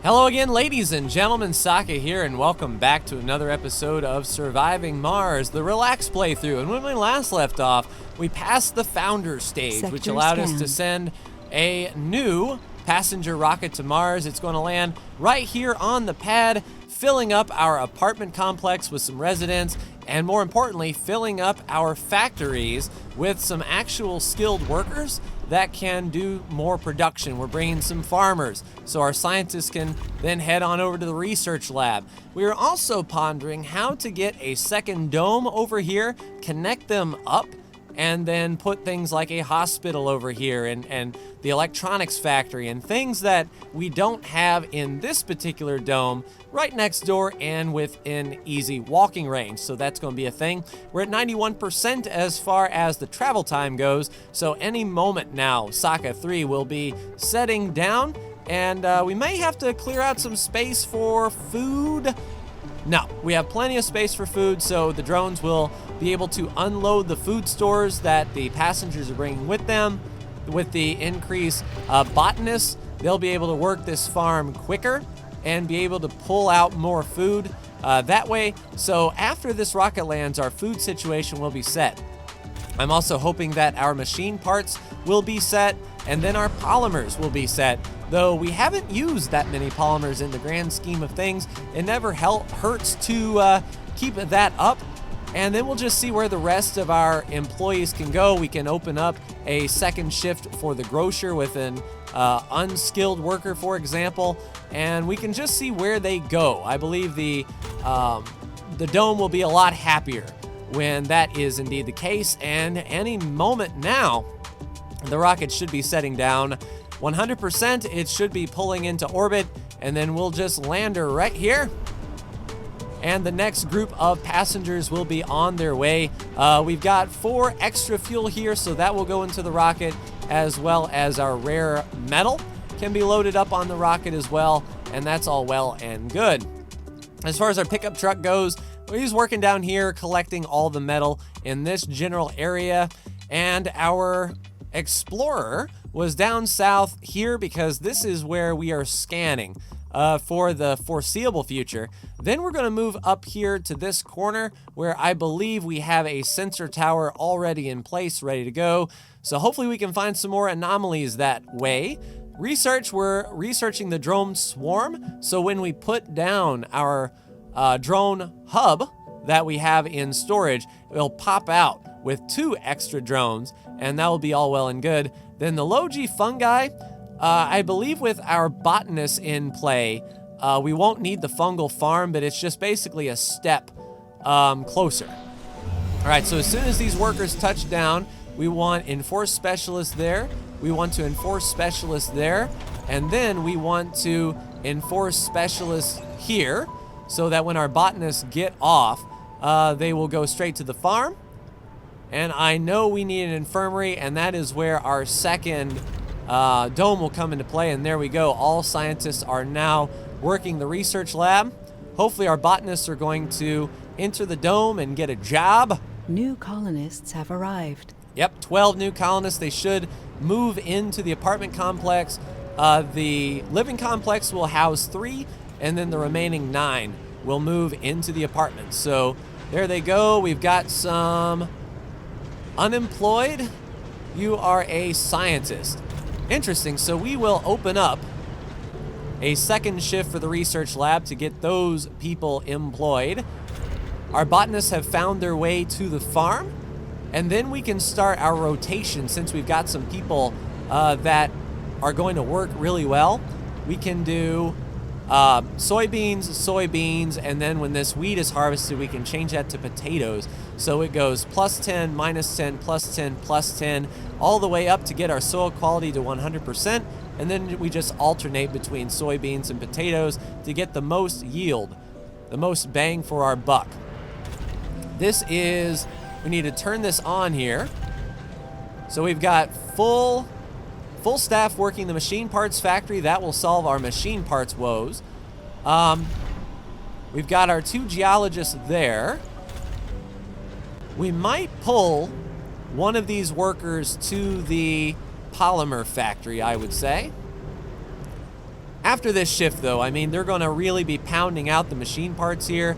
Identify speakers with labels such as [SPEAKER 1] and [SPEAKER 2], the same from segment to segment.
[SPEAKER 1] Hello again, ladies and gentlemen, Saka here, and welcome back to another episode of Surviving Mars, the Relax playthrough. And when we last left off, we passed the Founder stage, which allowed us to send a new passenger rocket to Mars. It's going to land right here on the pad, filling up our apartment complex with some residents, and more importantly, filling up our factories with some actual skilled workers that can do more production. We're bringing some farmers, so our scientists can then head on over to the research lab. We are also pondering how to get a second dome over here, connect them up, and then put things like a hospital over here and the electronics factory and things that we don't have in this particular dome right next door and within easy walking range. So that's going to be a thing. We're at 91% as far as the travel time goes. So any moment now, Saka 3 will be setting down, and we may have to clear out some space for food. No, we have plenty of space for food, so the drones will be able to unload the food stores that the passengers are bringing with them. With the increased botanists, they'll be able to work this farm quicker and be able to pull out more food that way. So after this rocket lands, our food situation will be set. I'm also hoping that our machine parts will be set, and then our polymers will be set. Though we haven't used that many polymers in the grand scheme of things, it never hurts to keep that up. And then we'll just see where the rest of our employees can go. We can open up a second shift for the grocer with an unskilled worker, for example, and we can just see where they go. I believe the dome will be a lot happier when that is indeed the case, and any moment now, the rocket should be setting down. 100%, it should be pulling into orbit, and then we'll just land her right here. And the next group of passengers will be on their way. We've got 4 extra fuel here, so that will go into the rocket, as well as our rare metal can be loaded up on the rocket as well, and that's all well and good. As far as our pickup truck goes, he's working down here collecting all the metal in this general area, and our Explorer was down south here because this is where we are scanning for the foreseeable future. Then we're going to move up here to this corner where I believe we have a sensor tower already in place, ready to go. So hopefully we can find some more anomalies that way. We're researching the drone swarm. So when we put down our drone hub that we have in storage, it'll pop out with 2 extra drones, and that will be all well and good. Then the low-G fungi, I believe with our botanists in play, we won't need the fungal farm, but it's just basically a step closer. All right, so as soon as these workers touch down, we want enforce specialists there, we want to enforce specialists there, and then we want to enforce specialists here, so that when our botanists get off, they will go straight to the farm. And I know we need an infirmary, and that is where our second dome will come into play. And there we go. All scientists are now working the research lab. Hopefully our botanists are going to enter the dome and get a job.
[SPEAKER 2] New colonists have arrived.
[SPEAKER 1] Yep, 12 new colonists. They should move into the apartment complex. The living complex will house 3, and then the remaining 9 will move into the apartment. So there they go. We've got some unemployed. You are a scientist. Interesting. So we will open up a second shift for the research lab to get those people employed. Our botanists have found their way to the farm, and then we can start our rotation. Since we've got some people that are going to work really well, we can do soybeans, and then when this wheat is harvested, we can change that to potatoes. So it goes +10, -10, +10, +10, all the way up to get our soil quality to 100%, and then we just alternate between soybeans and potatoes to get the most yield, the most bang for our buck. We need to turn this on here. So we've got full staff working the machine parts factory. That will solve our machine parts woes. We've got our 2 geologists there. We might pull one of these workers to the polymer factory, I would say. After this shift, though, I mean, they're going to really be pounding out the machine parts here.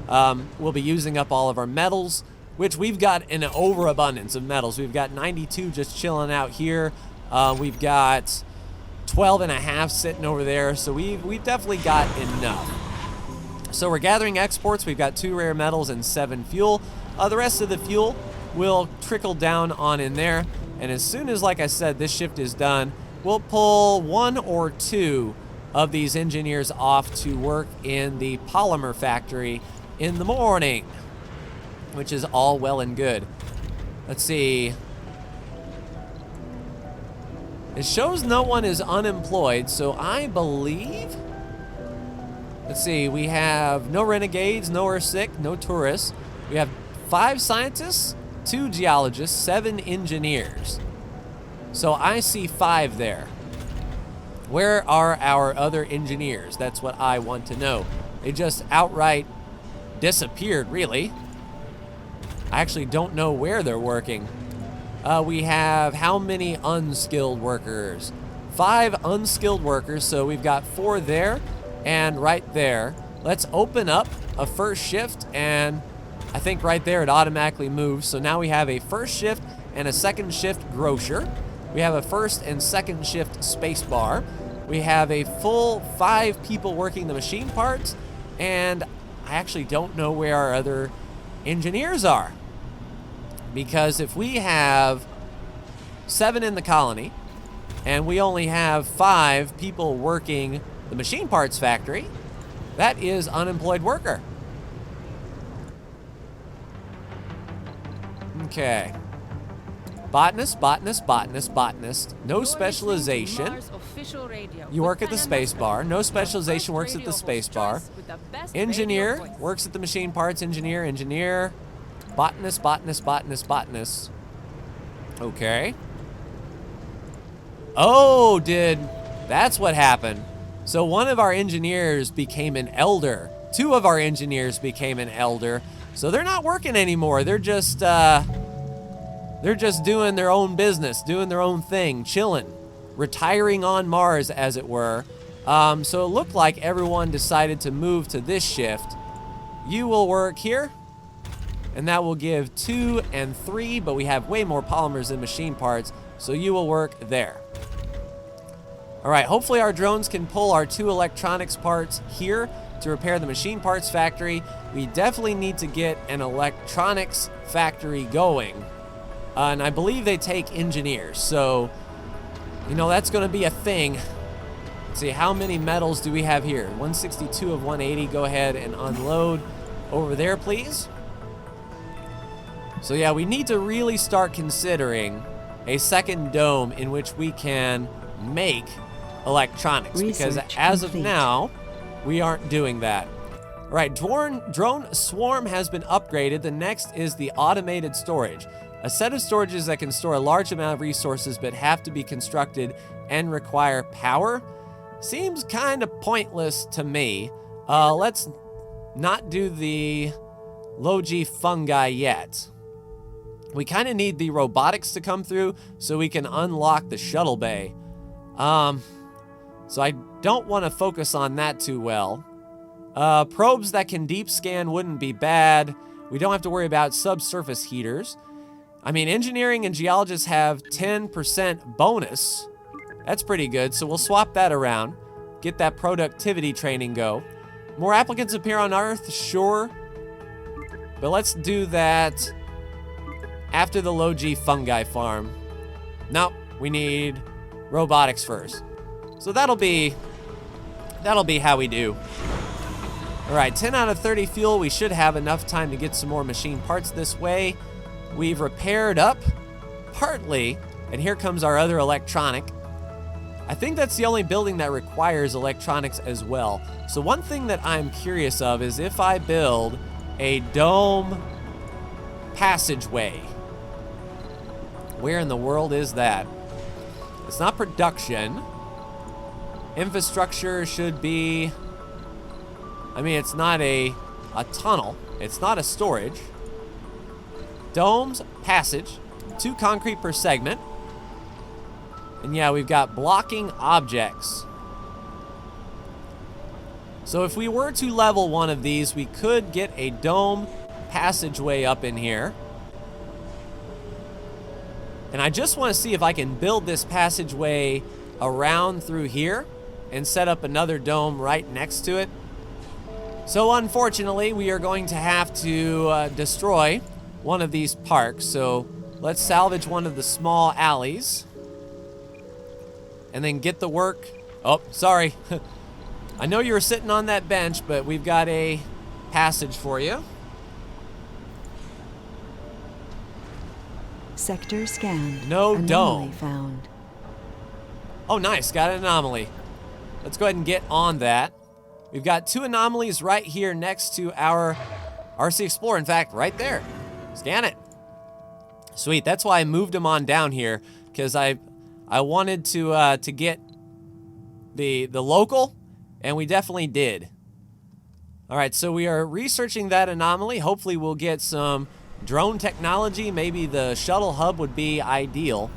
[SPEAKER 1] We'll be using up all of our metals, which we've got an overabundance of metals. We've got 92 just chilling out here. We've got 12 and a half sitting over there, so we've definitely got enough. So we're gathering exports. We've got 2 rare metals and 7 fuel. The rest of the fuel will trickle down on in there, and as soon as, like I said, this shift is done, we'll pull 1 or 2 of these engineers off to work in the polymer factory in the morning, which is all well and good. Let's see. It shows no one is unemployed, so I believe... Let's see, we have no renegades, no are sick, no tourists. We have 5 scientists, 2 geologists, 7 engineers. So I see 5 there. Where are our other engineers? That's what I want to know. They just outright disappeared, really. I actually don't know where they're working. We have how many unskilled workers? 5 unskilled workers, so we've got 4 there and right there. Let's open up a first shift, and I think right there it automatically moves. So now we have a first shift and a second shift grocer. We have a first and second shift spacebar. We have a full 5 people working the machine parts, and I actually don't know where our other engineers are. Because if we have 7 in the colony, and we only have 5 people working the machine parts factory, that is unemployed worker. Okay. Botanist, botanist, botanist, botanist. No specialization. You work at the space bar. No specialization, works at the space bar. Engineer works at the machine parts. Engineer, engineer. Botanist, botanist, botanist, botanist. Okay. Oh, that's what happened. So one of our engineers became an elder. 2 of our engineers became an elder. So they're not working anymore. They're just doing their own business, doing their own thing, chilling, retiring on Mars, as it were. So it looked like everyone decided to move to this shift. You will work here, and that will give 2 and 3, but we have way more polymers than machine parts, so you will work there. All right, hopefully our drones can pull our 2 electronics parts here to repair the machine parts factory. We definitely need to get an electronics factory going. And I believe they take engineers, so, you know, that's going to be a thing. Let's see, how many metals do we have here? 162 of 180. Go ahead and unload over there, please. So, yeah, we need to really start considering a second dome in which we can make electronics. Because as of now, we aren't doing that. All right, drone swarm has been upgraded. The next is the automated storage. A set of storages that can store a large amount of resources but have to be constructed and require power. Seems kind of pointless to me. Let's not do the low-G fungi yet. We kind of need the robotics to come through so we can unlock the shuttle bay. So I don't want to focus on that too well. Probes that can deep scan wouldn't be bad. We don't have to worry about subsurface heaters. I mean, engineering and geologists have 10% bonus. That's pretty good, so we'll swap that around. Get that productivity training go. More applicants appear on Earth, sure. But let's do that after the low-G fungi farm. Nope, we need robotics first. So that'll be how we do. All right, 10 out of 30 fuel. We should have enough time to get some more machine parts this way. We've repaired up partly, and here comes our other electronic. I think that's the only building that requires electronics as well. So one thing that I'm curious of is if I build a dome passageway. Where in the world is that? It's not production. Infrastructure should be... I mean, it's not a tunnel. It's not a storage. Domes, passage, 2 concrete per segment. And yeah, we've got blocking objects. So if we were to level one of these, we could get a dome passageway up in here. And I just want to see if I can build this passageway around through here and set up another dome right next to it. So unfortunately, we are going to have to destroy one of these parks. So let's salvage one of the small alleys and then get the work. Oh, sorry. I know you were sitting on that bench, but we've got a passage for you.
[SPEAKER 2] Sector scanned.
[SPEAKER 1] No
[SPEAKER 2] Anomaly
[SPEAKER 1] dome.
[SPEAKER 2] found.
[SPEAKER 1] Oh, nice. Got an anomaly. Let's go ahead and get on that. We've got 2 anomalies right here next to our RC Explorer. In fact, right there. Scan it. Sweet. That's why I moved them on down here, because I wanted to get the local, and we definitely did. All right, so we are researching that anomaly. Hopefully we'll get some drone technology. Maybe the shuttle hub would be ideal.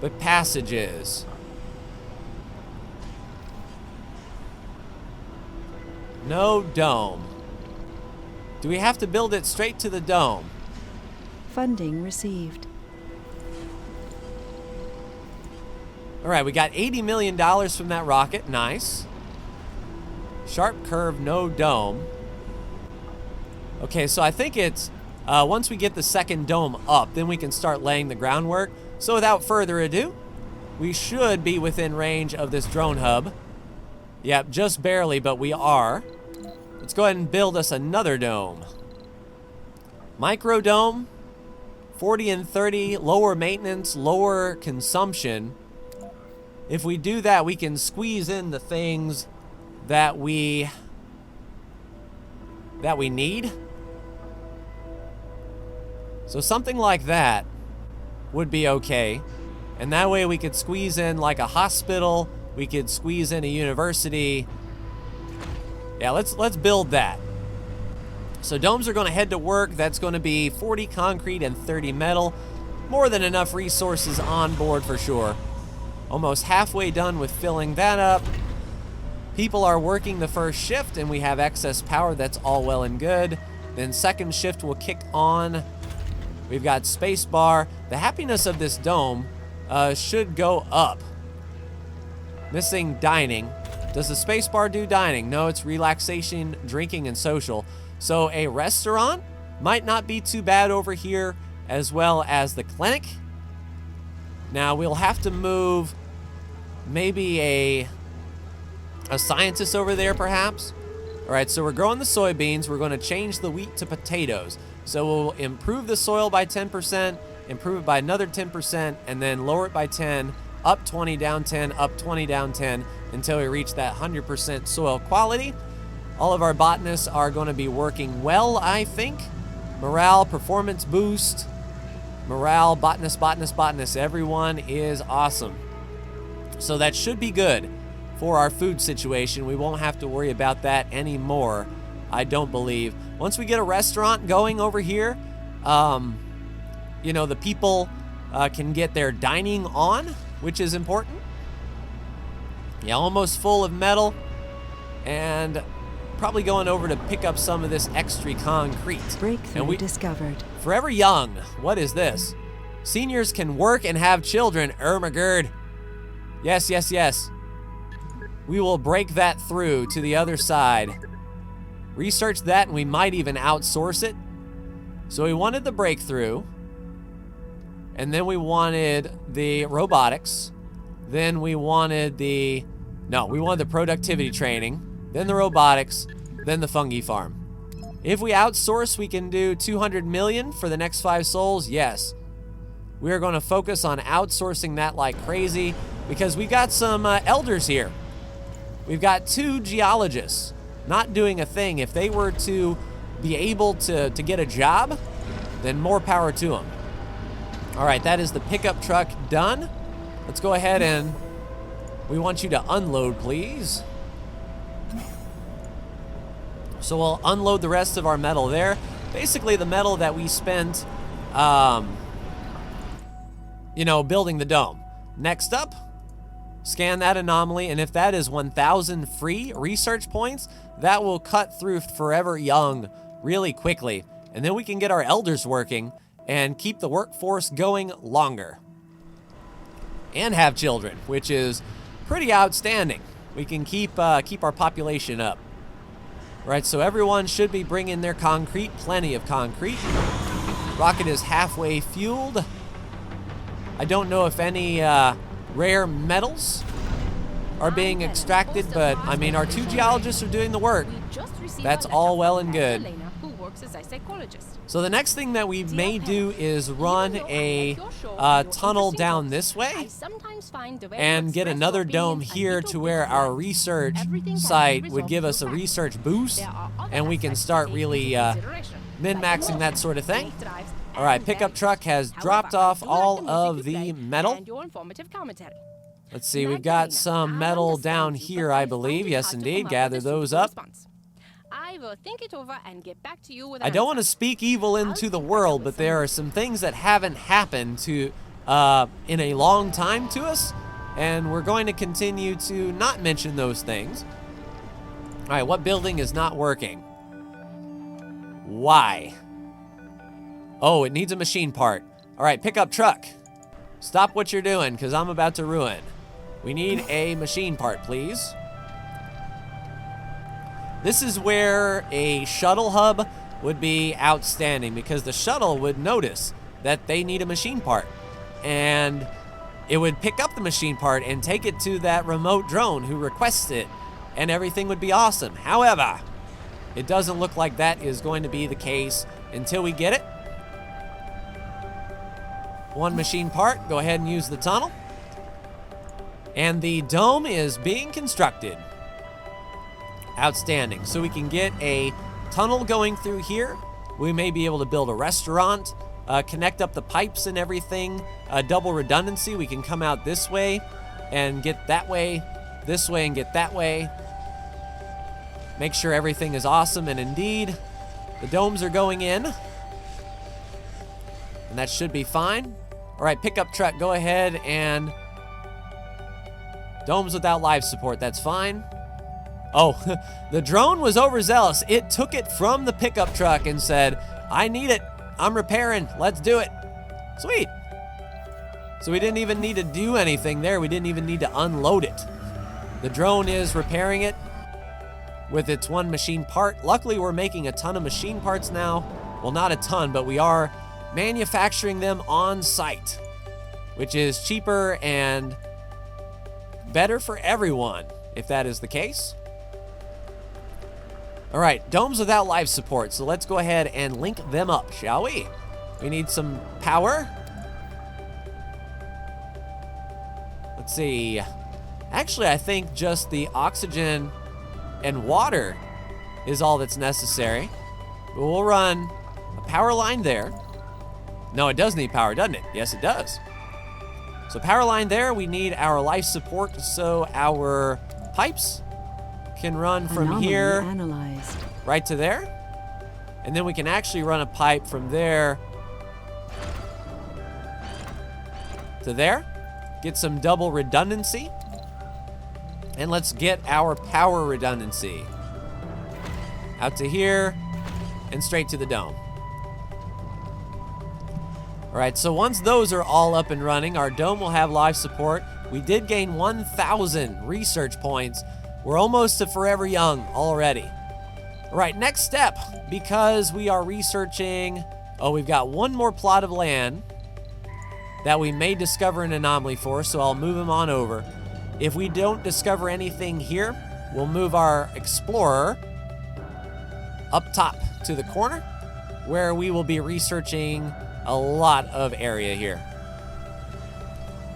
[SPEAKER 1] But passages. No dome. Do we have to build it straight to the dome?
[SPEAKER 2] Funding received.
[SPEAKER 1] All right, we got $80 million from that rocket. Nice. Sharp curve, no dome. Okay, so I think it's once we get the second dome up, then we can start laying the groundwork. So without further ado, we should be within range of this drone hub. Yep, just barely, but we are. Let's go ahead and build us another dome. Micro dome, 40 and 30, lower maintenance, lower consumption. If we do that, we can squeeze in the things that we need. So something like that would be okay. And that way we could squeeze in like a hospital, we could squeeze in a university. Yeah, let's build that. So domes are going to head to work. That's going to be 40 concrete and 30 metal. More than enough resources on board for sure. Almost halfway done with filling that up. People are working the first shift and we have excess power. That's all well and good. Then second shift will kick on. We've got space bar. The happiness of this dome should go up. Missing dining. Does the space bar do dining? No, it's relaxation, drinking, and social. So a restaurant might not be too bad over here, as well as the clinic. Now we'll have to move maybe a scientist over there perhaps. All right, so we're growing the soybeans. We're going to change the wheat to potatoes. So we'll improve the soil by 10%, improve it by another 10%, and then lower it by 10, up 20, down 10, up 20, down 10, until we reach that 100% soil quality. All of our botanists are going to be working well, I think. Morale, performance boost, morale, botanist, everyone is awesome. So that should be good for our food situation. We won't have to worry about that anymore, I don't believe. Once we get a restaurant going over here, you know, the people can get their dining on, which is important. Yeah, almost full of metal. And probably going over to pick up some of this extra concrete.
[SPEAKER 2] Breakthrough discovered.
[SPEAKER 1] Forever young. What is this? Seniors can work and have children. Ermagerd. Yes, yes, yes. We will break that through to the other side. Research that, and we might even outsource it. So we wanted the breakthrough. And then we wanted the robotics. Then we wanted the... No, we wanted the productivity training. Then the robotics. Then the fungi farm. If we outsource, we can do 200 million for the next 5 souls. Yes. We are going to focus on outsourcing that like crazy because we got some elders here. We've got 2 geologists not doing a thing. If they were to be able to get a job, then more power to them. All right, that is the pickup truck done. Let's go ahead and we want you to unload, please. So we'll unload the rest of our metal there. Basically the metal that we spent, you know, building the dome. Next up, Scan that anomaly, and if that is 1,000 free research points, that will cut through Forever Young really quickly. And then we can get our elders working and keep the workforce going longer. And have children, which is pretty outstanding. We can keep our population up. Right, so everyone should be bringing their concrete, plenty of concrete. Rocket is halfway fueled. I don't know if any rare metals are being extracted, but I mean, our 2 geologists are doing the work. That's all well and good. So the next thing that we may do is run a tunnel down this way and get another dome here to where our research site would give us a research boost, and we can start really min-maxing that sort of thing. All right, pickup truck has dropped off all of the metal. Let's see, we've got some metal down here, I believe. Yes, indeed. Gather those up.
[SPEAKER 3] I will think it over and get back to you with
[SPEAKER 1] I don't want to speak evil into the world, but there are some things that haven't happened to in a long time to us, and we're going to continue to not mention those things. All right, what building is not working? Why? Oh, it needs a machine part. All right, pickup truck. Stop what you're doing, because I'm about to ruin. We need a machine part, please. This is where a shuttle hub would be outstanding, because the shuttle would notice that they need a machine part, and it would pick up the machine part and take it to that remote drone who requests it, and everything would be awesome. However, it doesn't look like that is going to be the case until we get it. One machine part, go ahead and use the tunnel. And the dome is being constructed. Outstanding. So we can get a tunnel going through here. We may be able to build a restaurant, connect up the pipes and everything. Double redundancy, we can come out this way and get that way, this way and get that way. Make sure everything is awesome, and indeed, the domes are going in. And that should be fine. All right, pickup truck, go ahead and... Domes without life support, that's fine. Oh, the drone was overzealous. It took it from the pickup truck and said, I need it. I'm repairing. Let's do it. Sweet. So we didn't even need to do anything there. We didn't even need to unload it. The drone is repairing it with its one machine part. Luckily, we're making a ton of machine parts now. Well, not a ton, but we are manufacturing them on site, which is cheaper and better for everyone, if that is the case. All right, domes without life support. So let's go ahead and link them up, shall we? We need some power. Let's see. Actually, I think just the oxygen and water is all that's necessary. But we'll run a power line there. No, it does need power, doesn't it? Yes, it does. So power line there, we need our life support so our pipes can run from
[SPEAKER 2] Anomaly
[SPEAKER 1] here
[SPEAKER 2] analyzed.
[SPEAKER 1] right to there. And then we can actually run a pipe from there to there. Get some double redundancy. And let's get our power redundancy out to here and straight to the dome. All right, so once those are all up and running, our dome will have life support. We did gain 1,000 research points. We're almost to Forever Young already. All right, next step, because we are researching, we've got one more plot of land that we may discover an anomaly for, so I'll move them on over. If we don't discover anything here, we'll move our explorer up top to the corner, where we will be researching a lot of area here.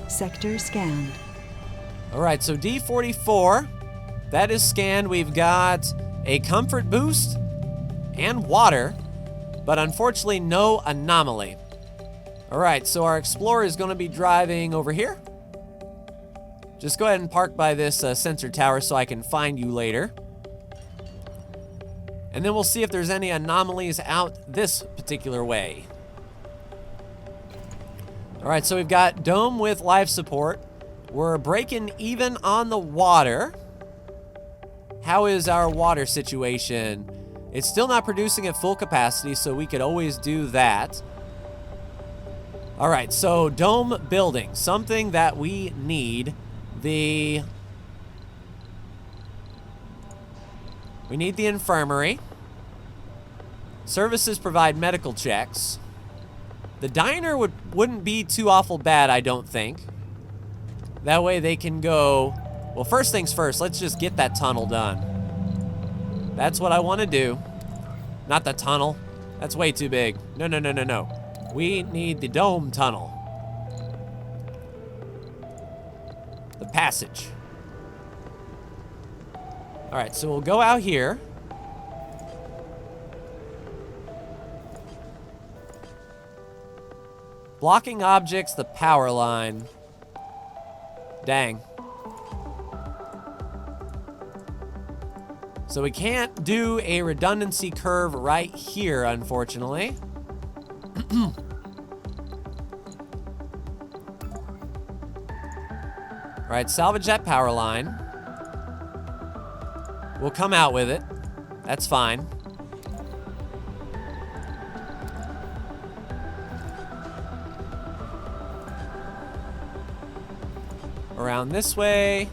[SPEAKER 2] Sector scanned.
[SPEAKER 1] All right, so D44, that is scanned. We've got a comfort boost and water, but unfortunately no anomaly. All right, so our explorer is going to be driving over here. Just go ahead and park by this sensor tower so I can find you later. And then we'll see if there's any anomalies out this particular way. All right, so we've got dome with life support. We're breaking even on the water. How is our water situation? It's still not producing at full capacity, so we could always do that. All right, so dome building, something that we need. We need the infirmary. Services provide medical checks. The diner wouldn't be too awful bad, I don't think. That way they can go... Well, first things first, let's just get that tunnel done. That's what I want to do. Not the tunnel. That's way too big. No, no, no, no, no. We need the dome tunnel. The passage. All right, so we'll go out here. Blocking objects, the power line. Dang. So we can't do a redundancy curve right here, unfortunately. All right, salvage that power line. We'll come out with it. That's fine. Around this way.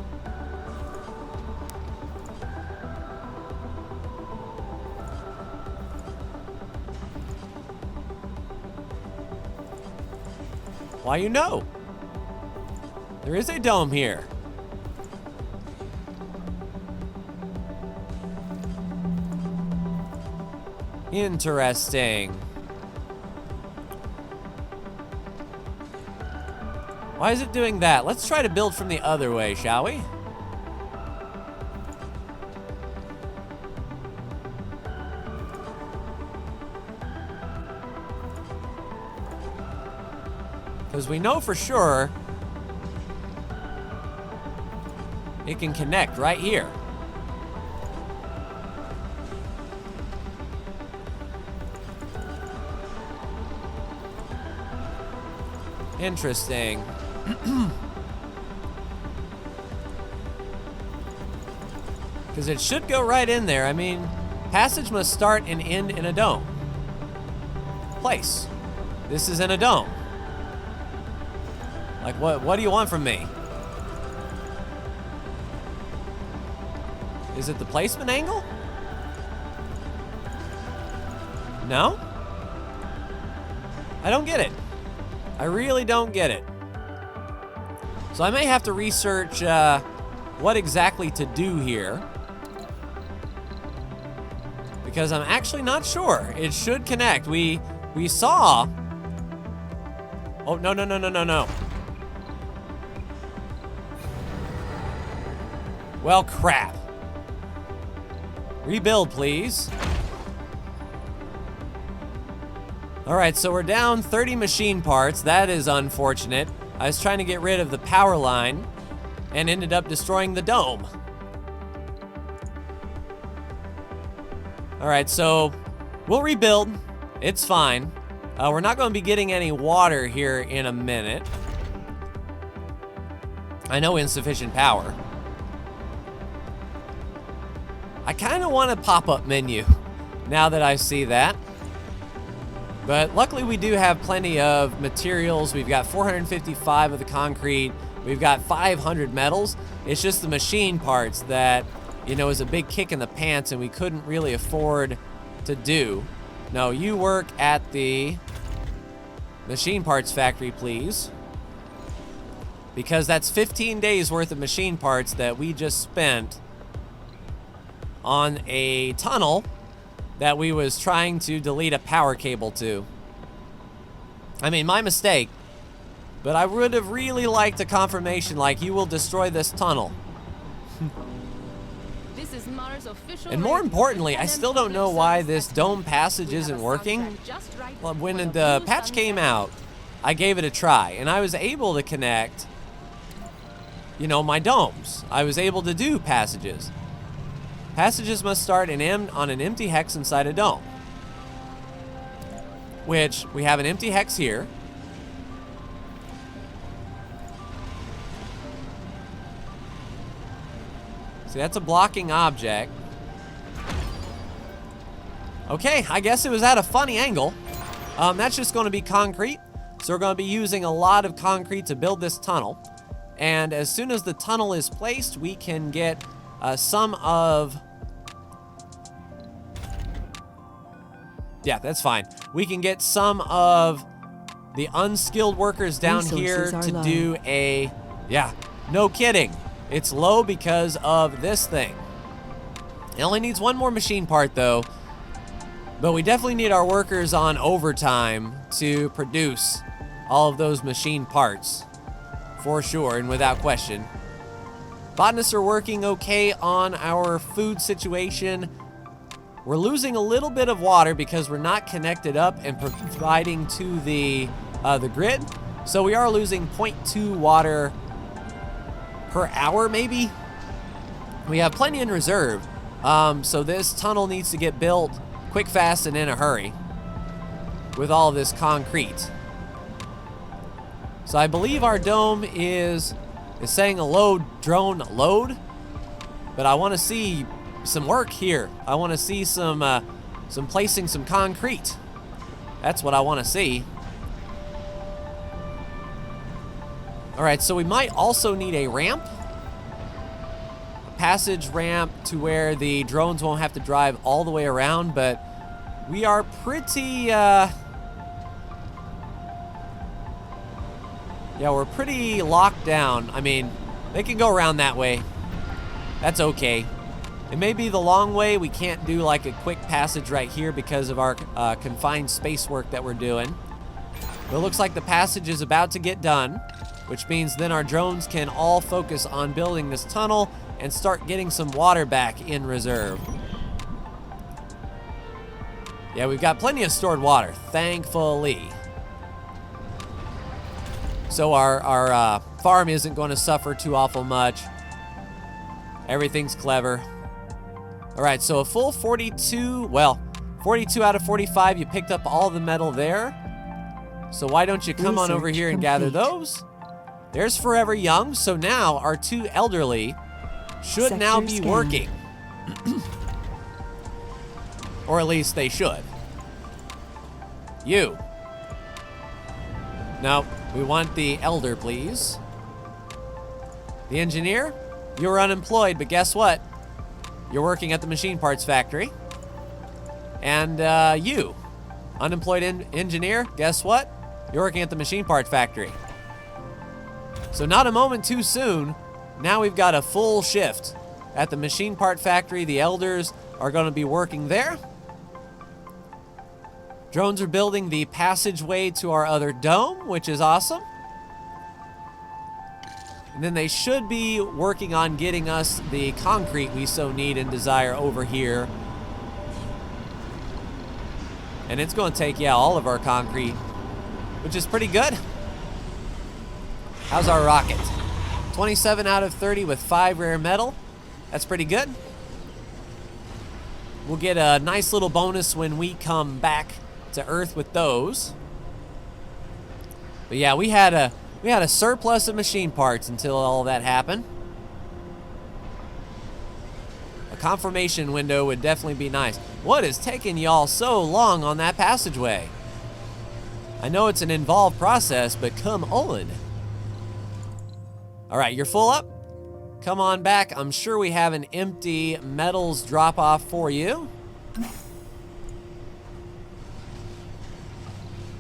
[SPEAKER 1] Why, you know, there is a dome here. Interesting. Why is it doing that? Let's try to build from the other way, shall we? Because we know for sure it can connect right here. Interesting. Because it should go right in there. I mean, passage must start and end in a dome. Place. This is in a dome. Like, what do you want from me? Is it the placement angle? No? I don't get it. I really don't get it. So I may have to research what exactly to do here. Because I'm actually not sure. It should connect. We saw... Oh, no, no, no, no, no, no. Well, crap. Rebuild, please. All right, so we're down 30 machine parts. That is unfortunate. I was trying to get rid of the power line and ended up destroying the dome. All right, so we'll rebuild. It's fine. We're not going to be getting any water here in a minute. I know insufficient power. I kind of want a pop-up menu now that I see that. But luckily we do have plenty of materials. We've got 455 of the concrete. We've got 500 metals. It's just the machine parts that, you know, is a big kick in the pants and we couldn't really afford to do. No, you work at the machine parts factory, please. Because that's 15 days worth of machine parts that we just spent on a tunnel that we was trying to delete a power cable to. I mean, my mistake, but I would have really liked a confirmation like, you will destroy this tunnel.
[SPEAKER 3] This is Mars official.
[SPEAKER 1] And more importantly, I still don't know why this dome passage isn't working. Well, when the patch came out, I gave it a try, and I was able to connect, you know, my domes. I was able to do passages. Passages must start on an empty hex inside a dome. Which, we have an empty hex here. See, that's a blocking object. Okay, I guess it was at a funny angle. That's just going to be concrete. So we're going to be using a lot of concrete to build this tunnel. And as soon as the tunnel is placed, we can get some of... Yeah, that's fine. We can get some of the unskilled workers down here to do a... Yeah, no kidding. It's low because of this thing. It only needs one more machine part, though. But we definitely need our workers on overtime to produce all of those machine parts. For sure, and without question. Botanists are working okay on our food situation. We're losing a little bit of water because we're not connected up and providing to the grid. So we are losing 0.2 water per hour, maybe. We have plenty in reserve. So this tunnel needs to get built quick, fast, and in a hurry with all of this concrete. So I believe our dome is saying a drone load, but I want to see some work here. I want to see some placing some concrete. That's what I want to see. All right, so we might also need a ramp, a passage ramp to where the drones won't have to drive all the way around, but we are pretty, yeah, we're pretty locked down. I mean, they can go around that way. That's okay. It may be the long way. We can't do like a quick passage right here because of our confined space work that we're doing. But it looks like the passage is about to get done, which means then our drones can all focus on building this tunnel and start getting some water back in reserve. Yeah, we've got plenty of stored water, thankfully. So our farm isn't going to suffer too awful much. Everything's clever. All right, so a full 42, well, 42 out of 45, you picked up all the metal there. So why don't you come on over here and gather those? There's Forever Young, so now our two elderly should now be working. Or at least they should. You. No, we want the elder, please. The engineer, you're unemployed, but guess what? You're working at the machine parts factory. And you, unemployed engineer, guess what? You're working at the machine parts factory. So not a moment too soon, now we've got a full shift at the machine part factory. The elders are going to be working there. Drones are building the passageway to our other dome, which is awesome. And then they should be working on getting us the concrete we so need and desire over here. And it's going to take, yeah, all of our concrete, which is pretty good. How's our rocket? 27 out of 30 with 5 rare metal. That's pretty good. We'll get a nice little bonus when we come back to Earth with those. But yeah, we had a surplus of machine parts until all that happened. A confirmation window would definitely be nice. What is taking y'all so long on that passageway? I know it's an involved process, but come on. All right, you're full up? Come on back. I'm sure we have an empty metals drop-off for you.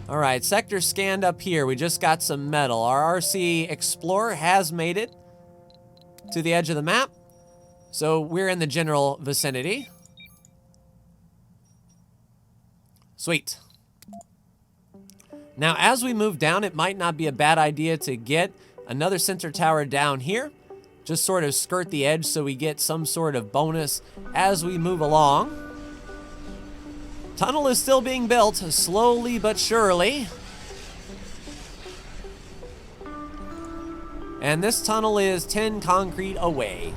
[SPEAKER 1] All right, sector scanned up here. We just got some metal. Our RC Explorer has made it to the edge of the map. So we're in the general vicinity. Sweet. Now, as we move down, it might not be a bad idea to get another sensor tower down here. Just sort of skirt the edge so we get some sort of bonus as we move along. Tunnel is still being built, slowly but surely. And this tunnel is 10 concrete away.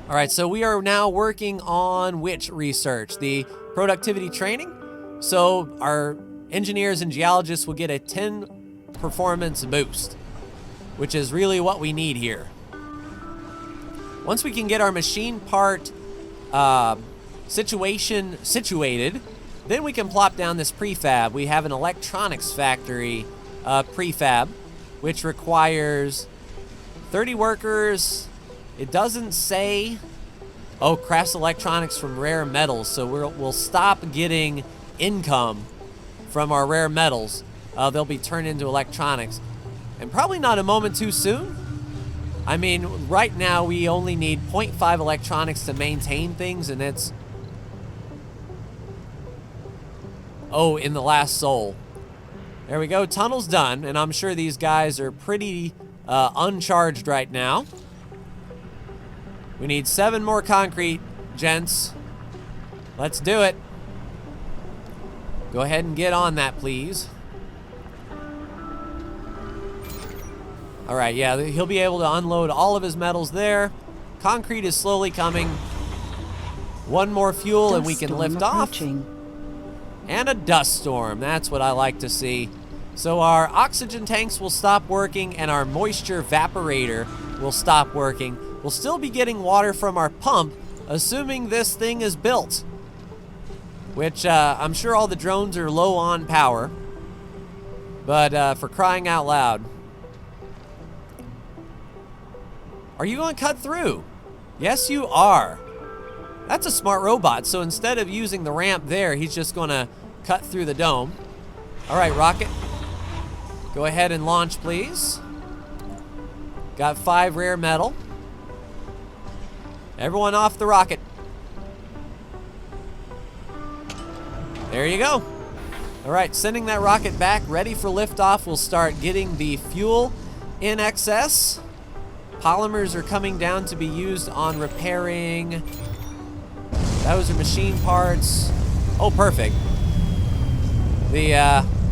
[SPEAKER 1] All right, so we are now working on which research? The productivity training. So our engineers and geologists will get a 10 performance boost, which is really what we need here. Once we can get our machine part situation situated, then we can plop down this prefab. We have an electronics factory prefab, which requires 30 workers. It doesn't say, oh, crafts electronics from rare metals, so we'll stop getting income from our rare metals. They'll be turned into electronics, and probably not a moment too soon. I mean, right now we only need 0.5 electronics to maintain things, and it's, oh, in the last soul. There we go, tunnel's done, and I'm sure these guys are pretty uncharged right now. We need 7 more concrete, gents. Let's do it. Go ahead and get on that, please. All right, yeah, he'll be able to unload all of his metals there. Concrete is slowly coming. One more fuel and we can lift off. And a dust storm, that's what I like to see. So our oxygen tanks will stop working and our moisture evaporator will stop working. We'll still be getting water from our pump, assuming this thing is built. Which I'm sure all the drones are low on power. But for crying out loud. Are you going to cut through? Yes, you are. That's a smart robot. So instead of using the ramp there, he's just going to cut through the dome. All right, rocket. Go ahead and launch, please. Got 5 rare metal. Everyone off the rocket. There you go. All right, sending that rocket back, ready for liftoff. We'll start getting the fuel in excess. Polymers are coming down to be used on repairing. Those are machine parts. Oh, perfect. The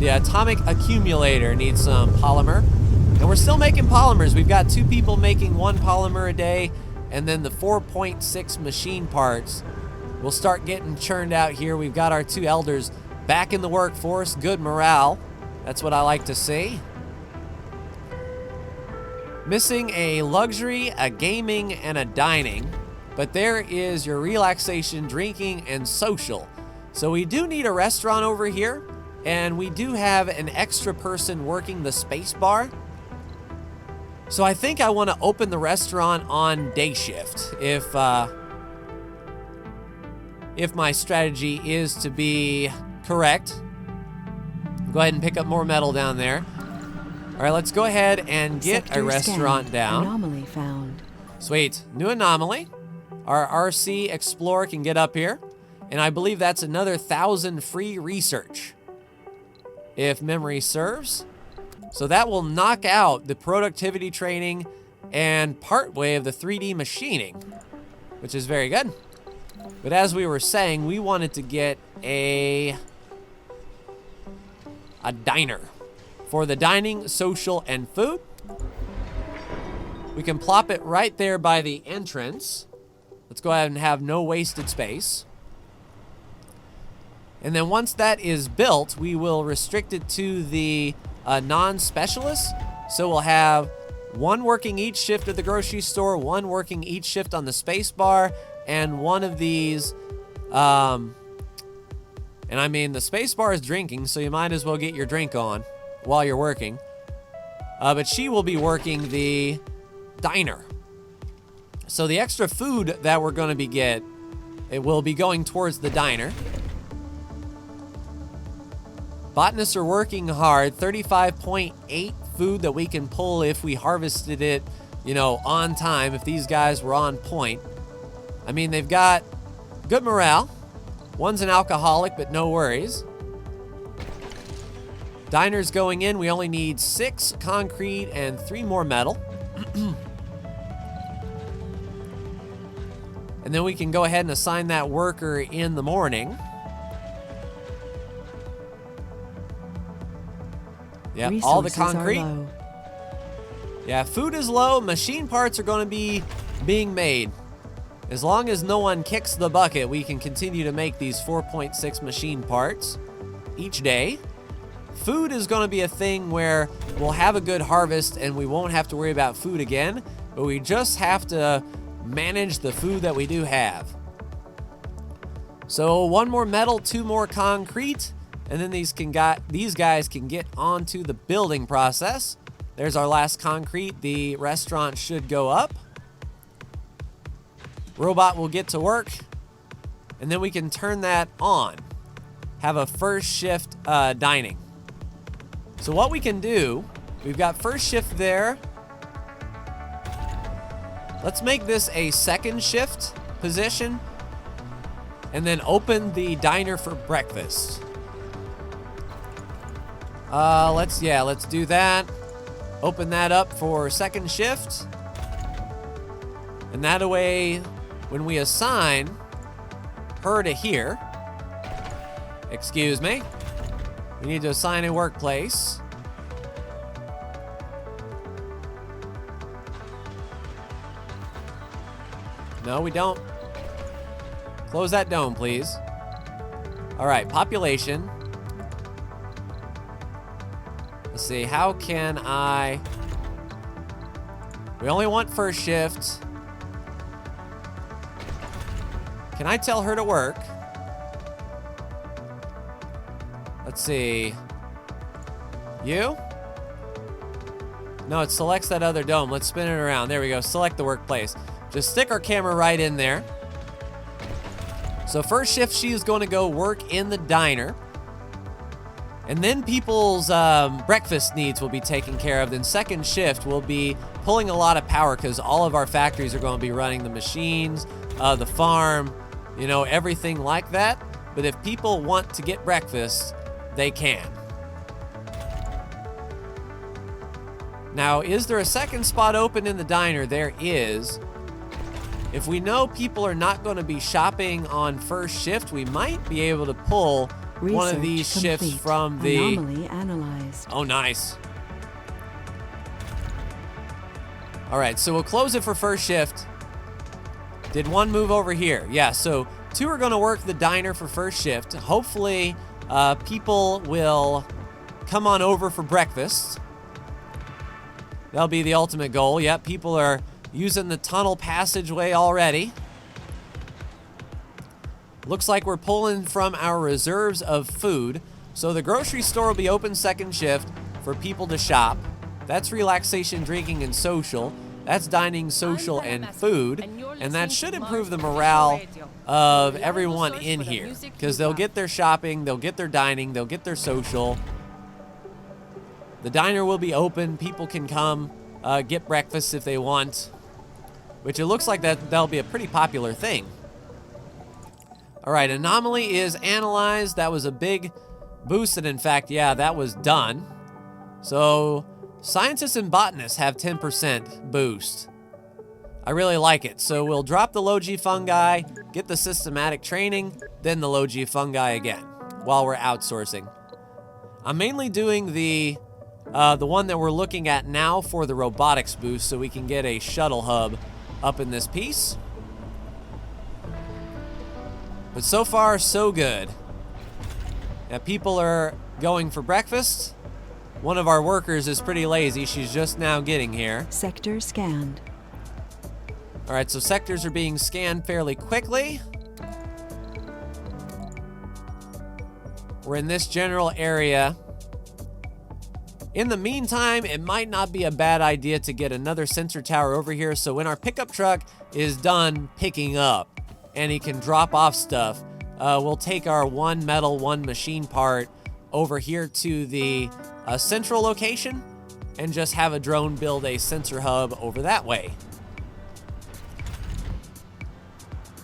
[SPEAKER 1] atomic accumulator needs some polymer. And we're still making polymers. We've got 2 people making 1 polymer a day, and then the 4.6 machine parts will start getting churned out here. We've got our 2 elders back in the workforce. Good morale. That's what I like to see. Missing a luxury, a gaming, and a dining. But there is your relaxation, drinking, and social. So we do need a restaurant over here. And we do have an extra person working the space bar. So I think I want to open the restaurant on day shift. If my strategy is to be correct. Go ahead and pick up more metal down there. All right, let's go ahead and get
[SPEAKER 2] Sector
[SPEAKER 1] a restaurant
[SPEAKER 2] scanned.
[SPEAKER 1] down.
[SPEAKER 2] Anomaly found.
[SPEAKER 1] Sweet, new anomaly. Our RC Explorer can get up here. And I believe that's another 1,000 free research, if memory serves. So that will knock out the productivity training and partway of the 3D machining, which is very good. But as we were saying, we wanted to get a diner for the dining, social, and food. We can plop it right there by the entrance. Let's go ahead and have no wasted space. And then once that is built, we will restrict it to the non-specialists. So we'll have 1 working each shift at the grocery store, 1 working each shift on the space bar, and 1 of these, and I mean, the space bar is drinking, so you might as well get your drink on while you're working. But she will be working the diner. So the extra food that we're going to it will be going towards the diner. Botanists are working hard. 35.8 food that we can pull if we harvested it, you know, on time, if these guys were on point. I mean, they've got good morale. 1's an alcoholic, but no worries. Diner's going in. We only need 6 concrete and 3 more metal. And then we can go ahead and assign that worker in the morning. Yep, all the concrete. Yeah, food is low. Machine parts are going to be being made. As long as no one kicks the bucket, we can continue to make these 4.6 machine parts each day. Food is going to be a thing where we'll have a good harvest and we won't have to worry about food again, but we just have to manage the food that we do have. So 1 more metal, 2 more concrete, and then these guys can get onto the building process. There's our last concrete. The restaurant should go up. Robot will get to work, and then we can turn that on. Have a first shift dining. So what we can do, we've got first shift there. Let's make this a second shift position, and then open the diner for breakfast. Let's do that. Open that up for second shift. And that way, when we assign her to here, excuse me, we need to assign a workplace. No, we don't. Close that dome, please. All right, population. Let's see, how can I... We only want first shift. Can I tell her to work? Let's see. You? No, it selects that other dome. Let's spin it around. There we go. Select the workplace. Just stick our camera right in there. So first shift, she is going to go work in the diner. And then people's breakfast needs will be taken care of. Then second shift will be pulling a lot of power because all of our factories are going to be running the machines, the farm, you know, everything like that. But if people want to get breakfast, they can. Now, is there a second spot open in the diner? There is. If we know people are not going to be shopping on first shift, we might be able to pull one of these shifts from the...
[SPEAKER 2] Anomaly analyzed.
[SPEAKER 1] Oh, nice. All right, so we'll close it for first shift. Did one move over here? Yeah, so 2 are going to work the diner for first shift. Hopefully, people will come on over for breakfast. That'll be the ultimate goal. Yep, people are using the tunnel passageway already. Looks like we're pulling from our reserves of food. So the grocery store will be open second shift for people to shop. That's relaxation, drinking, and social. That's dining, social, and food. And that should improve the morale of everyone in here. Because they'll get their shopping, they'll get their dining, they'll get their social. The diner will be open. People can come get breakfast if they want. Which it looks like that'll be a pretty popular thing. All right, anomaly is analyzed. That was a big boost, and in fact, yeah, that was done. So scientists and botanists have 10% boost. I really like it. So we'll drop the low G fungi, get the systematic training, then the low G fungi again while we're outsourcing. I'm mainly doing the one that we're looking at now for the robotics boost so we can get a shuttle hub up in this piece. But so far, so good. Now, people are going for breakfast. One of our workers is pretty lazy. She's just now getting here.
[SPEAKER 2] Sector scanned.
[SPEAKER 1] All right, so sectors are being scanned fairly quickly. We're in this general area. In the meantime, it might not be a bad idea to get another sensor tower over here so when our pickup truck is done picking up and he can drop off stuff, we'll take our 1 metal, 1 machine part over here to the central location and just have a drone build a sensor hub over that way.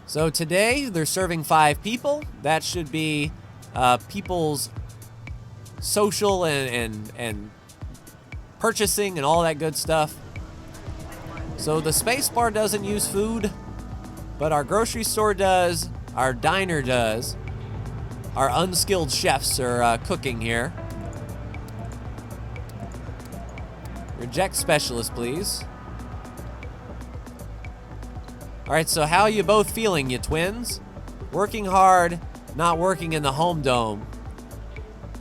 [SPEAKER 1] So today, they're serving 5 people. That should be people's social and purchasing and all that good stuff. So the space bar doesn't use food, but our grocery store does, our diner does. Our unskilled chefs are cooking here. Reject specialist, please. All right, so how you both feeling, you twins? Working hard, not working in the home dome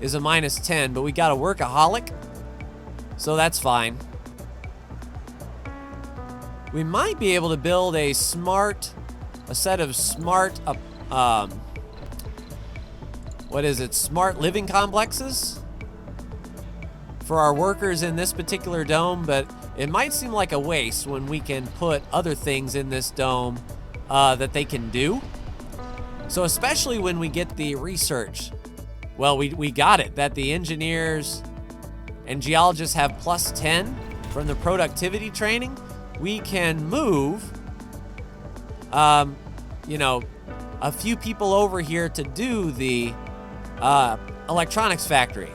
[SPEAKER 1] is a -10, but we got a workaholic, so that's fine. we might be able to build a set of smart, smart living complexes for our workers in this particular dome, but it might seem like a waste when we can put other things in this dome that they can do. So especially when we get the research, well, we got it, that the engineers and geologists have +10 from the productivity training. We can move, you know, a few people over here to do the electronics factory.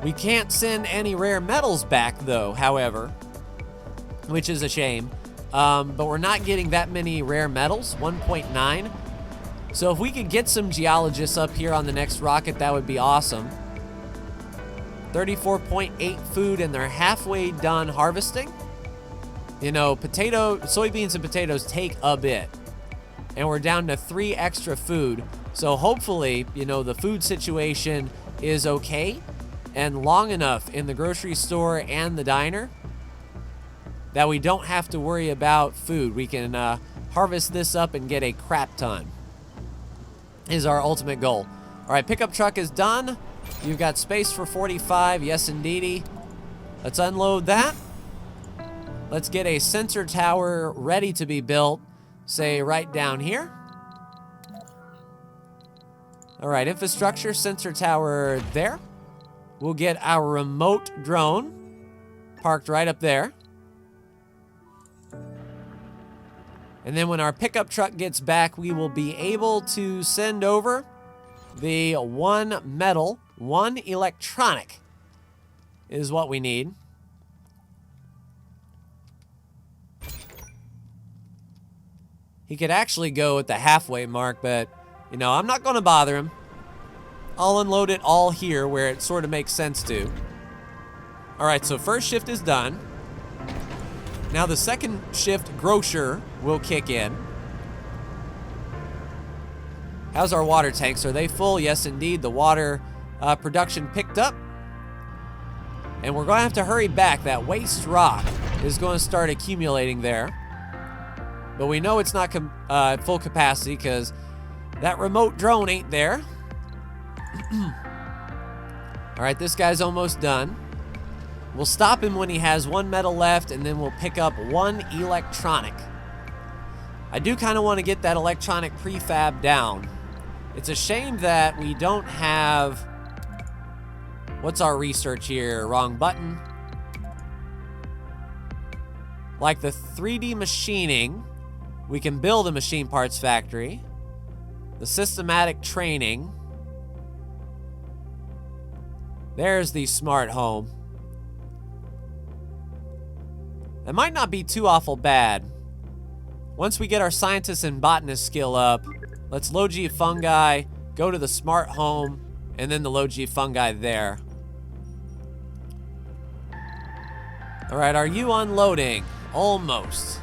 [SPEAKER 1] We can't send any rare metals back, though, however, which is a shame. But we're not getting that many rare metals, 1.9. So if we could get some geologists up here on the next rocket, that would be awesome. 34.8 food, and they're halfway done harvesting. You know, soybeans and potatoes take a bit. And we're down to 3 extra food. So hopefully, you know, the food situation is okay and long enough in the grocery store and the diner that we don't have to worry about food. We can harvest this up and get a crap ton is our ultimate goal. All right, pickup truck is done. You've got space for 45. Yes, indeedy. Let's unload that. Let's get a sensor tower ready to be built, say right down here. All right, infrastructure, sensor tower there. We'll get our remote drone parked right up there. And then when our pickup truck gets back, we will be able to send over the 1 metal, 1 electronic is what we need. He could actually go at the halfway mark, but, you know, I'm not going to bother him. I'll unload it all here where it sort of makes sense to. All right, so first shift is done. Now the second shift grocer will kick in. How's our water tanks? Are they full? Yes, indeed. The water production picked up. And we're going to have to hurry back. That waste rock is going to start accumulating there. But we know it's not at full capacity because that remote drone ain't there. All right, this guy's almost done. We'll stop him when he has 1 metal left, and then we'll pick up 1 electronic. I do kind of want to get that electronic prefab down. It's a shame that we don't have... What's our research here? Wrong button. Like the 3D machining, we can build a machine parts factory. The systematic training. There's the smart home. That might not be too awful bad. Once we get our scientist and botanist skill up, let's low G fungi, go to the smart home, and then the low G fungi there. All right, are you unloading? Almost.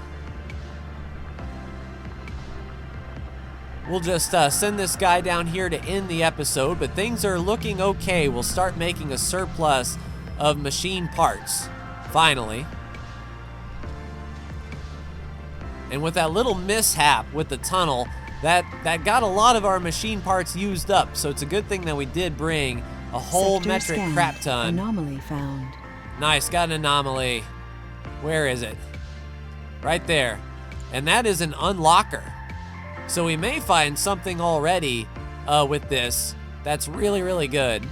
[SPEAKER 1] We'll just send this guy down here to end the episode, but things are looking okay. We'll start making a surplus of machine parts, finally. And with that little mishap with the tunnel, that got a lot of our machine parts used up. So it's a good thing that we did bring a whole
[SPEAKER 2] Sector
[SPEAKER 1] metric
[SPEAKER 2] scanned.
[SPEAKER 1] crap ton.
[SPEAKER 2] Anomaly found.
[SPEAKER 1] Nice, got an anomaly. Where is it? Right there. And that is an unlocker. So we may find something already with this that's really, really good.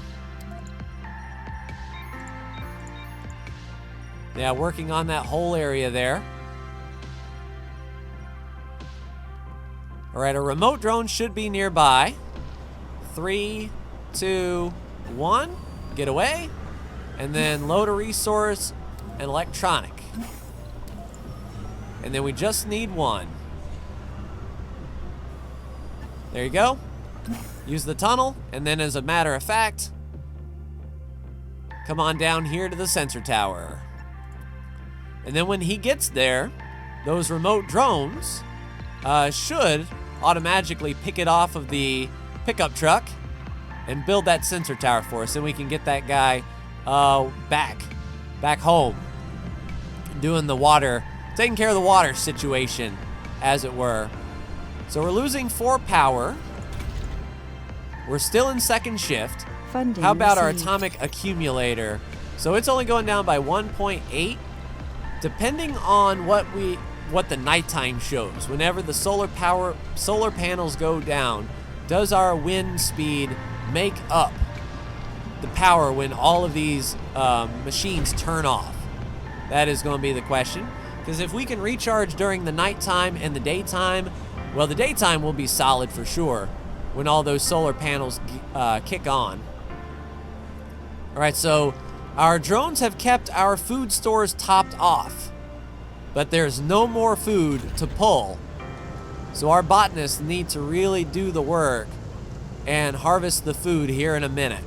[SPEAKER 1] Yeah, working on that whole area there. All right, a remote drone should be nearby. 3, 2, 1. Get away. And then load a resource and electronic. And then we just need 1. There you go. Use the tunnel, and then as a matter of fact, come on down here to the sensor tower. And then when he gets there, those remote drones should automatically pick it off of the pickup truck and build that sensor tower for us, and we can get that guy back home doing the water taking care of the water situation, as it were. So we're losing 4 power. We're still in second shift.
[SPEAKER 2] Funding
[SPEAKER 1] How about our
[SPEAKER 2] received.
[SPEAKER 1] atomic accumulator? So it's only going down by 1.8, depending on what the nighttime shows. Whenever the solar panels go down, does our wind speed make up the power when all of these machines turn off? That is going to be the question. Because if we can recharge during the nighttime and the daytime, well, the daytime will be solid for sure when all those solar panels kick on. All right, so our drones have kept our food stores topped off, but there's no more food to pull. So our botanists need to really do the work and harvest the food here in a minute.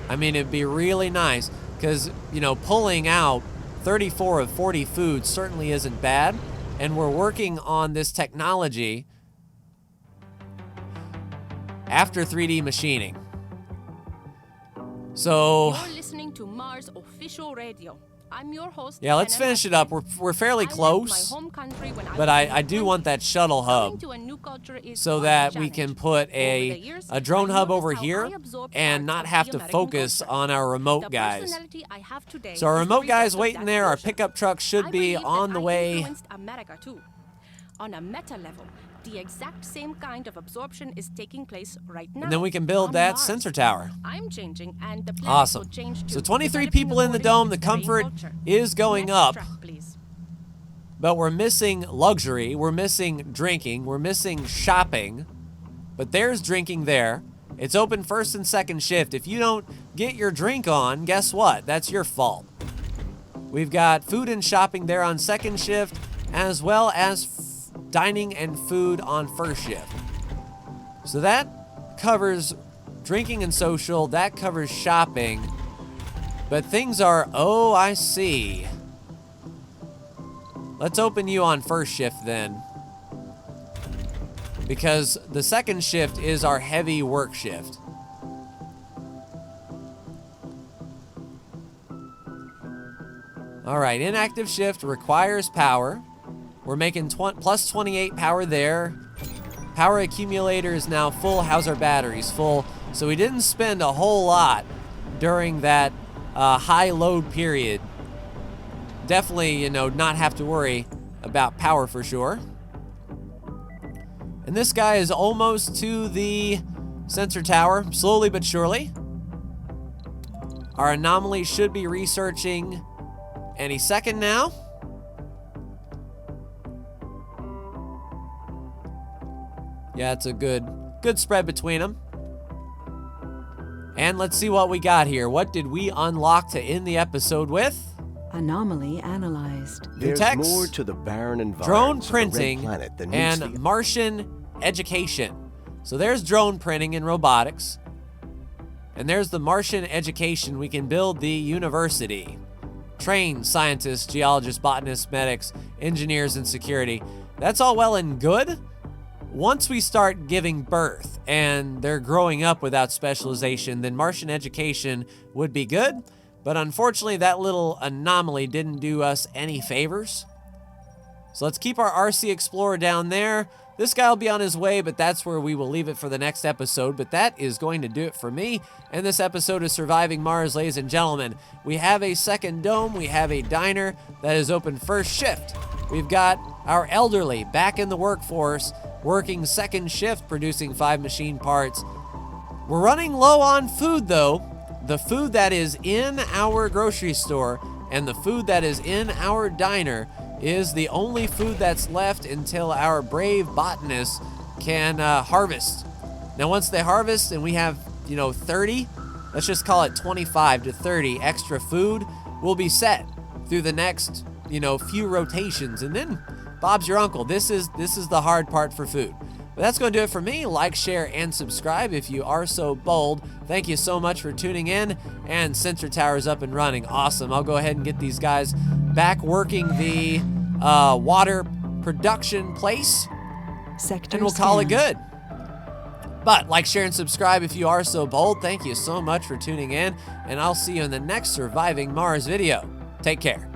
[SPEAKER 1] I mean, it'd be really nice because, you know, pulling out 34 of 40 food certainly isn't bad, and we're working on this technology after 3D machining. So
[SPEAKER 3] You're listening to Mars Official Radio. I'm your host.
[SPEAKER 1] yeah, let's finish it up. We're fairly close, but I do want that shuttle hub so that we can put a drone hub over here and not have to focus on our remote guys. So our remote guys waiting there. Our pickup truck should be on the way.
[SPEAKER 3] On a meta level, the exact same kind of absorption is taking place right now.
[SPEAKER 1] And then we can build
[SPEAKER 3] on
[SPEAKER 1] that
[SPEAKER 3] Mars.
[SPEAKER 1] sensor tower.
[SPEAKER 3] I'm changing, and the planet
[SPEAKER 1] Awesome.
[SPEAKER 3] will change too.
[SPEAKER 1] So 23
[SPEAKER 3] Developing
[SPEAKER 1] people in the dome.
[SPEAKER 3] according to
[SPEAKER 1] The
[SPEAKER 3] its terrain
[SPEAKER 1] comfort
[SPEAKER 3] culture.
[SPEAKER 1] is going
[SPEAKER 3] Next
[SPEAKER 1] up,
[SPEAKER 3] track, please.
[SPEAKER 1] but we're missing luxury. We're missing drinking. We're missing shopping. But there's drinking there. It's open first and second shift. If you don't get your drink on, guess what? That's your fault. We've got food and shopping there on second shift, as well as dining and food on first shift. So that covers drinking and social, that covers shopping, but things are, oh, I see. Let's open you on first shift then, because the second shift is our heavy work shift. All right, inactive shift requires power. We're making plus 28 power there. Power accumulator is now full. How's our batteries? Full. So we didn't spend a whole lot during that high load period. Definitely, you know, not have to worry about power for sure. And this guy is almost to the sensor tower, slowly but surely. Our anomaly should be researching any second now. Yeah, it's a good spread between them. And let's see what we got here. What did we unlock to end the episode with?
[SPEAKER 2] Anomaly analyzed.
[SPEAKER 4] There's
[SPEAKER 1] text,
[SPEAKER 4] more to the barren environment
[SPEAKER 1] drone
[SPEAKER 4] of the red
[SPEAKER 1] printing,
[SPEAKER 4] planet than meets
[SPEAKER 1] and
[SPEAKER 4] the
[SPEAKER 1] Martian education. So there's drone printing and robotics. And there's the Martian education. We can build the university. Train scientists, geologists, botanists, medics, engineers, and security. That's all well and good. Once we start giving birth and they're growing up without specialization, then Martian education would be good. But unfortunately, that little anomaly didn't do us any favors. So let's keep our RC Explorer down there. This guy will be on his way, but that's where we will leave it for the next episode. But that is going to do it for me and this episode of Surviving Mars, ladies and gentlemen. We have a second dome. We have a diner that is open first shift. We've got our elderly back in the workforce, working second shift, producing 5 machine parts. We're running low on food, though. The food that is in our grocery store and the food that is in our diner is the only food that's left until our brave botanists can harvest. Now, once they harvest and we have, 30, let's just call it 25 to 30 extra food, we'll be set through the next, few rotations. And then Bob's your uncle. This is the hard part for food. But that's going to do it for me. Like, share, and subscribe if you are so bold. Thank you so much for tuning in. And Sensor Tower's up and running. Awesome. I'll go ahead and get these guys back working the water production place.
[SPEAKER 2] Sector
[SPEAKER 1] And we'll call it
[SPEAKER 2] scanned.
[SPEAKER 1] good. But like, share, and subscribe if you are so bold. Thank you so much for tuning in. And I'll see you in the next Surviving Mars video. Take care.